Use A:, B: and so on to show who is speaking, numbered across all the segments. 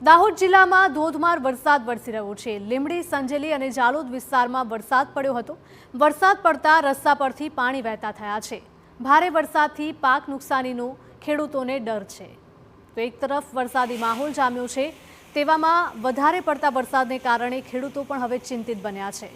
A: દાહોદ જિલ્લામાં ધોધમાર વરસાદ વરસી રહ્યો છે। લીંબડી, સંજેલી અને જાલોદ વિસ્તારમાં વરસાદ પડ્યો હતો। વરસાદ પડતા રસ્તા પરથી પાણી વહેતા થયા છે। ભારે વરસાદથી પાક નુકસાનીનો ખેડૂતોને ડર છે। તો એક તરફ વરસાદી માહોલ જામ્યો છે, તેવામાં વધારે પડતા વરસાદને કારણે ખેડૂતો પણ હવે ચિંતિત બન્યા છે।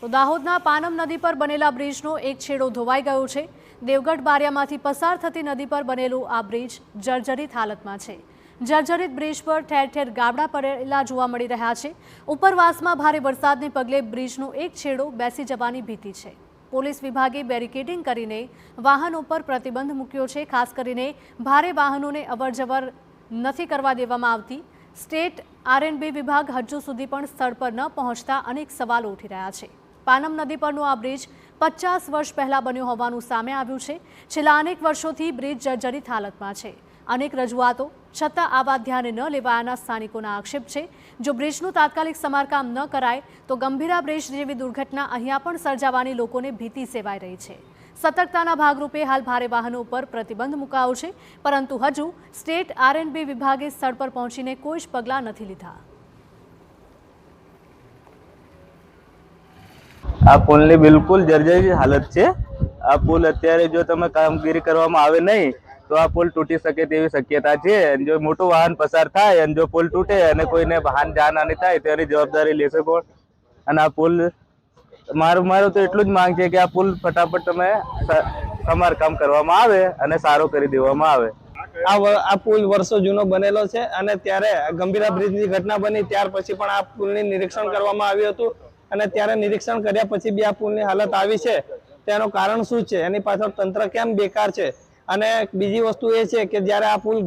A: તો દાહોદના પાનમ નદી પર બનેલા બ્રિજનો એક છેડો ધોવાઈ ગયો છે। દેવગઢ બારિયામાંથી પસાર થતી નદી પર બનેલું આ બ્રિજ જર્જરિત હાલતમાં છે। જર્જરિત બ્રિજ પર ઠેર ઠેર ગાબડા પડેલા જોવા મળી રહ્યા છે। ઉપરવાસમાં ભારે વરસાદને પગલે બ્રિજનો એક છેડો બેસી જવાની ભીતિ છે। પોલીસ વિભાગે બેરિકેડિંગ કરીને વાહનો પર પ્રતિબંધ મૂક્યો છે। ખાસ કરીને ભારે વાહનોને અવરજવર નથી કરવા દેવામાં આવતી। સ્ટેટ આરએનબી વિભાગ હજુ સુધી પણ સ્થળ પર ન પહોંચતા અનેક સવાલો ઉઠી રહ્યા છે। પાનમ નદી પરનો આ બ્રિજ 50 વર્ષ પહેલા બન્યો હોવાનું સામે આવ્યું છે। છેલ્લા અનેક વર્ષોથી બ્રિજ જર્જરિત હાલતમાં છે। અનેક રજૂઆતો છતાં આ વાત ધ્યાને ન લેવાયાના સ્થાનિકોના આક્ષેપ છે। જો બ્રિજનું તાત્કાલિક સમારકામ ન કરાય તો ગંભીરા બ્રિજ જેવી દુર્ઘટના અહીંયા પણ સર્જાવાની લોકોને ભીતિ સેવાઈ રહી છે। સતર્કતાના ભાગરૂપે હાલ ભારે વાહનો ઉપર પ્રતિબંધ મુકાયો છે, પરંતુ હજુ સ્ટેટ આરએનબી વિભાગે સ્થળ પર પહોંચીને કોઈ જ પગલાં નથી લીધા।
B: આ પુલની બિલકુલ જર્જરિત હાલત છે। આ પુલ અત્યારે જો તમે કામગીરી કરવામાં આવે નહીં તો આ પુલ તૂટી શકે તેવી શક્યતા છે। જો મોટું વાહન પસાર થાય અને જો પુલ તૂટે અને કોઈને વાહન જાનહાનિ થાય તો એની જવાબદારી લેશે કોણ? અને આ પુલ મારું તો એટલું જ માંગ છે કે આ પુલ ફટાફટ તમે સમારકામ કરવામાં આવે અને સારો કરી દેવામાં આવે।
C: આ પુલ વર્ષો જૂનો બનેલો છે અને ત્યારે ગંભીરા બ્રિજની ઘટના બની ત્યાર પછી પણ આ પુલની નિરીક્ષણ કરવામાં આવ્યું હતું અને ત્યારે નિરીક્ષણ કર્યા પછી બી આ પુલની હાલત આવી છે। તેનું કારણ શું છે? એની પાછળ તંત્ર કેમ બેકાર છે? અને બીજી વસ્તુ એ છે કે જ્યારે આ પુલ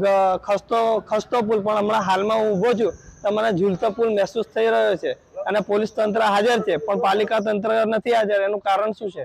C: ખસતો પુલ પણ હમણાં હાલમાં હું ઊભો છું તો મને ઝૂલતો પુલ મહેસૂસ થઈ રહ્યો છે અને પોલીસ તંત્ર હાજર છે પણ પાલિકા તંત્ર નથી હાજર। એનું કારણ શું છે?